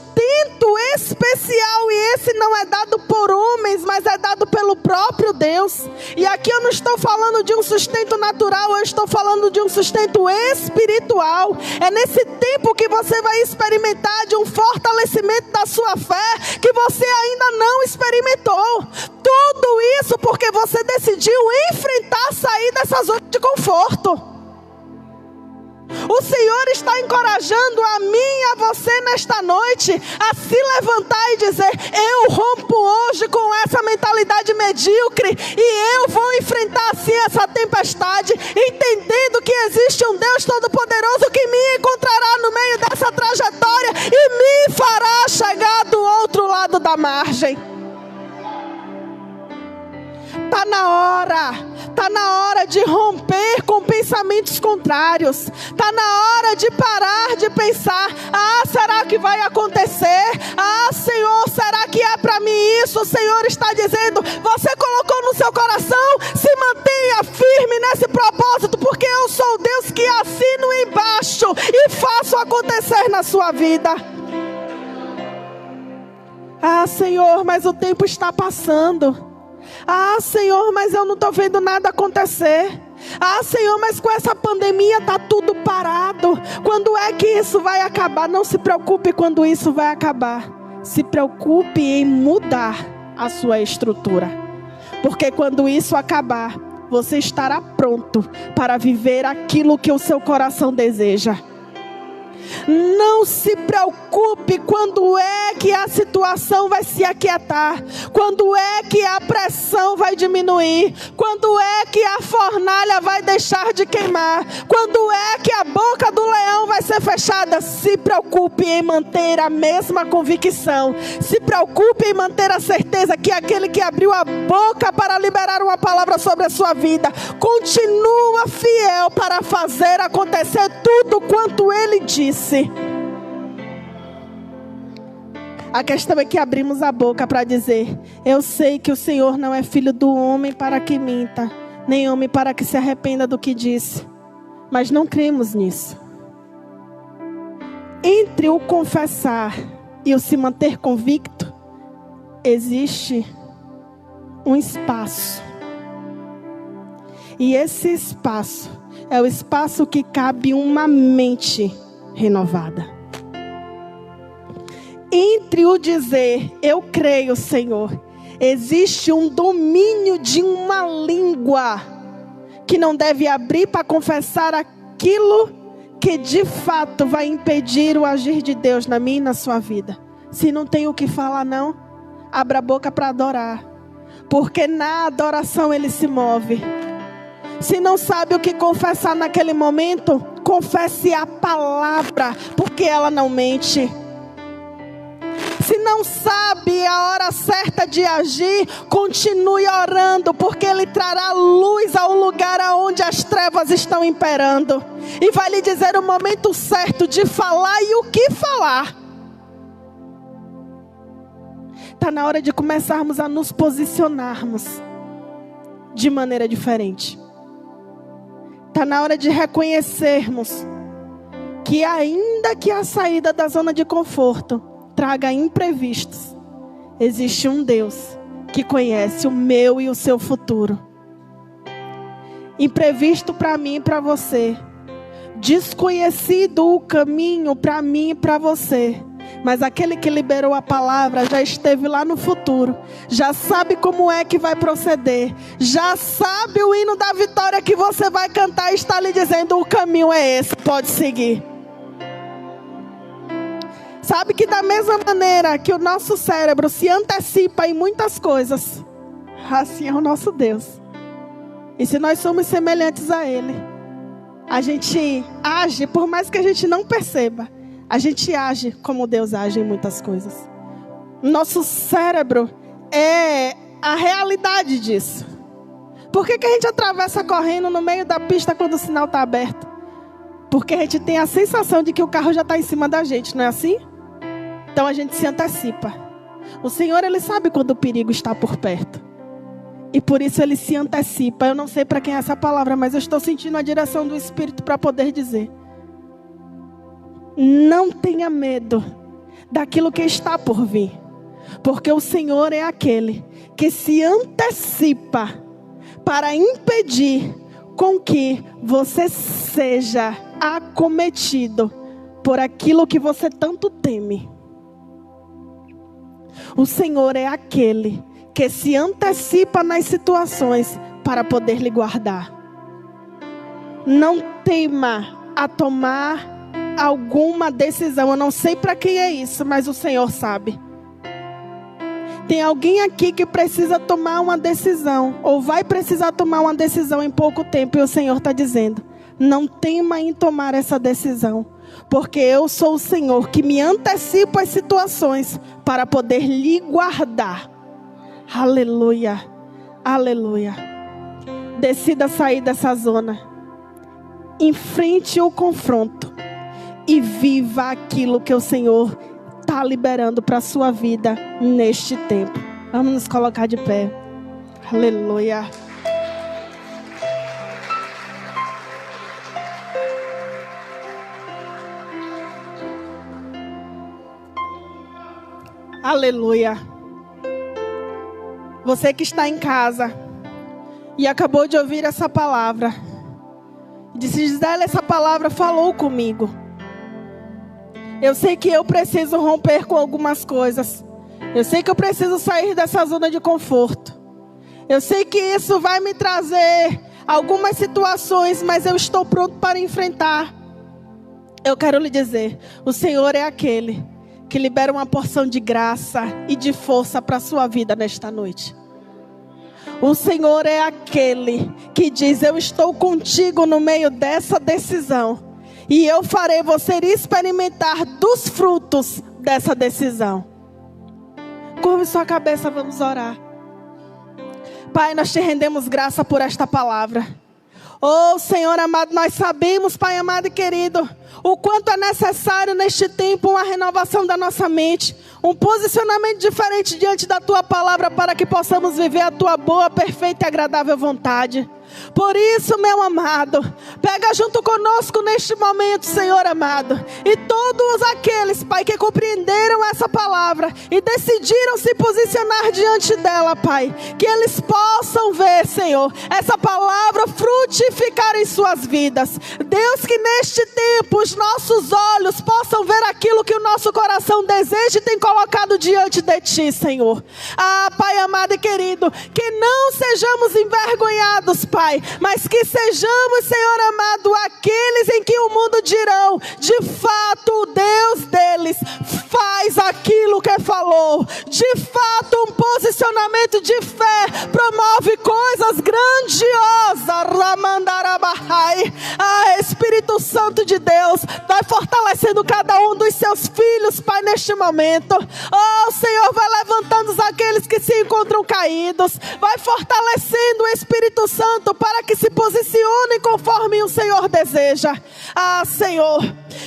especial, e esse não é dado por homens, mas é dado pelo próprio Deus. E aqui eu não estou falando de um sustento natural, eu estou falando de um sustento espiritual. É nesse tempo que você vai experimentar de um fortalecimento da sua fé que você ainda não experimentou. Tudo isso porque você decidiu enfrentar, sair dessa zona de conforto. O Senhor está encorajando a mim e a você nesta noite a se levantar e dizer: eu rompo hoje com essa mentalidade medíocre e eu vou enfrentar assim essa tempestade, entendendo que existe um Deus Todo-Poderoso que me encontrará no meio dessa trajetória e me fará chegar do outro lado da margem. Está na hora de romper com pensamentos contrários. Está na hora de parar de pensar: ah, será que vai acontecer? Ah, Senhor, será que é para mim isso? O Senhor está dizendo: você colocou no seu coração, se mantenha firme nesse propósito, porque eu sou o Deus que assino embaixo e faço acontecer na sua vida. Ah, Senhor, mas o tempo está passando. Ah, Senhor, mas eu não estou vendo nada acontecer. Ah, Senhor, mas com essa pandemia está tudo parado. Quando é que isso vai acabar? Não se preocupe quando isso vai acabar. Se preocupe em mudar a sua estrutura. Porque quando isso acabar, você estará pronto para viver aquilo que o seu coração deseja. Não se preocupe quando é que a situação vai se aquietar, quando é que a pressão vai diminuir, quando é que a fornalha vai deixar de queimar, quando é que a boca do leão vai ser fechada. Se preocupe em manter a mesma convicção. Se preocupe em manter a certeza que aquele que abriu a boca para liberar uma palavra sobre a sua vida continua fiel para fazer acontecer tudo quanto ele disse. A questão é que abrimos a boca para dizer: eu sei que o Senhor não é filho do homem para que minta, nem homem para que se arrependa do que disse. Mas não cremos nisso. Entre o confessar e o se manter convicto, existe um espaço. E esse espaço é o espaço que cabe uma mente renovada. Entre o dizer, eu creio, Senhor, existe um domínio de uma língua que não deve abrir para confessar aquilo que de fato vai impedir o agir de Deus na minha e na sua vida. Se não tem o que falar, não, abra a boca para adorar, porque na adoração ele se move. Se não sabe o que confessar naquele momento, confesse a palavra, porque ela não mente. Se não sabe a hora certa de agir, continue orando, porque ele trará luz ao lugar onde as trevas estão imperando. E vai lhe dizer o momento certo de falar e o que falar. Está na hora de começarmos a nos posicionarmos de maneira diferente. Está na hora de reconhecermos que ainda que a saída da zona de conforto traga imprevistos, existe um Deus que conhece o meu e o seu futuro. Imprevisto para mim e para você. Desconhecido o caminho para mim e para você. Mas aquele que liberou a palavra já esteve lá no futuro. Já sabe como é que vai proceder. Já sabe o hino da vitória que você vai cantar e está lhe dizendo: o caminho é esse, pode seguir. Sabe que da mesma maneira que o nosso cérebro se antecipa em muitas coisas, assim é o nosso Deus. E se nós somos semelhantes a Ele, a gente age, por mais que a gente não perceba, a gente age como Deus age em muitas coisas. Nosso cérebro é a realidade disso. Por que a gente atravessa correndo no meio da pista quando o sinal está aberto? Porque a gente tem a sensação de que o carro já está em cima da gente, não é assim? Então a gente se antecipa. O Senhor, Ele sabe quando o perigo está por perto. E por isso Ele se antecipa. Eu não sei para quem é essa palavra, mas eu estou sentindo a direção do Espírito para poder dizer: não tenha medo daquilo que está por vir. Porque o Senhor é aquele que se antecipa para impedir com que você seja acometido por aquilo que você tanto teme. O Senhor é aquele que se antecipa nas situações para poder lhe guardar. Não tema a tomar alguma decisão. Eu não sei para quem é isso, mas o Senhor sabe. Tem alguém aqui que precisa tomar uma decisão, ou vai precisar tomar uma decisão em pouco tempo, e o Senhor está dizendo: não tema em tomar essa decisão, porque eu sou o Senhor que me antecipo às situações para poder lhe guardar. Aleluia, aleluia. Decida sair dessa zona, enfrente o confronto e viva aquilo que o Senhor está liberando para a sua vida neste tempo. Vamos nos colocar de pé. Aleluia. Aleluia. Você que está em casa e acabou de ouvir essa palavra, disse: Gisele, essa palavra falou comigo. Eu sei que eu preciso romper com algumas coisas. Eu sei que eu preciso sair dessa zona de conforto. Eu sei que isso vai me trazer algumas situações, mas eu estou pronto para enfrentar. Eu quero lhe dizer, o Senhor é aquele que libera uma porção de graça e de força para a sua vida nesta noite. O Senhor é aquele que diz: eu estou contigo no meio dessa decisão. E eu farei você experimentar dos frutos dessa decisão. Curve sua cabeça, vamos orar. Pai, nós te rendemos graça por esta palavra. Oh, Senhor amado, nós sabemos, Pai amado e querido, o quanto é necessário neste tempo uma renovação da nossa mente, um posicionamento diferente diante da Tua palavra para que possamos viver a Tua boa, perfeita e agradável vontade. Por isso, meu amado, pega junto conosco neste momento, Senhor amado, e todos aqueles, Pai, que compreenderam essa palavra e decidiram se posicionar diante dela, Pai, que eles possam ver, Senhor, essa palavra frutificar em suas vidas. Deus, que neste tempo os nossos olhos possam ver aquilo que o nosso coração deseja e tem colocado diante de Ti, Senhor. Ah, Pai amado e querido, que não sejamos envergonhados, Pai, mas que sejamos, Senhor amado, aqueles em que o mundo dirão: de fato o Deus deles faz aquilo que falou. De fato, um posicionamento de fé promove coisas grandiosas. Ramandarabahai. Ah, Espírito Santo de Deus, vai fortalecendo cada um dos seus filhos, Pai, neste momento. Oh, Senhor, vai levantando aqueles que se encontram caídos, vai fortalecendo o Espírito Santo para que se posicionem conforme o Senhor deseja. Ah, Senhor,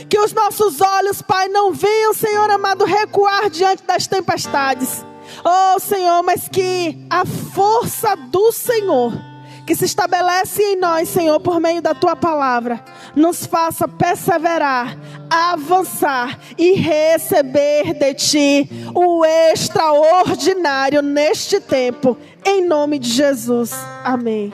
que os nossos olhos, Pai, não venham, Senhor amado, recuar diante das tempestades. Oh, Senhor, mas que a força do Senhor, que se estabelece em nós, Senhor, por meio da Tua palavra, nos faça perseverar, avançar e receber de Ti o extraordinário neste tempo, em nome de Jesus. Amém.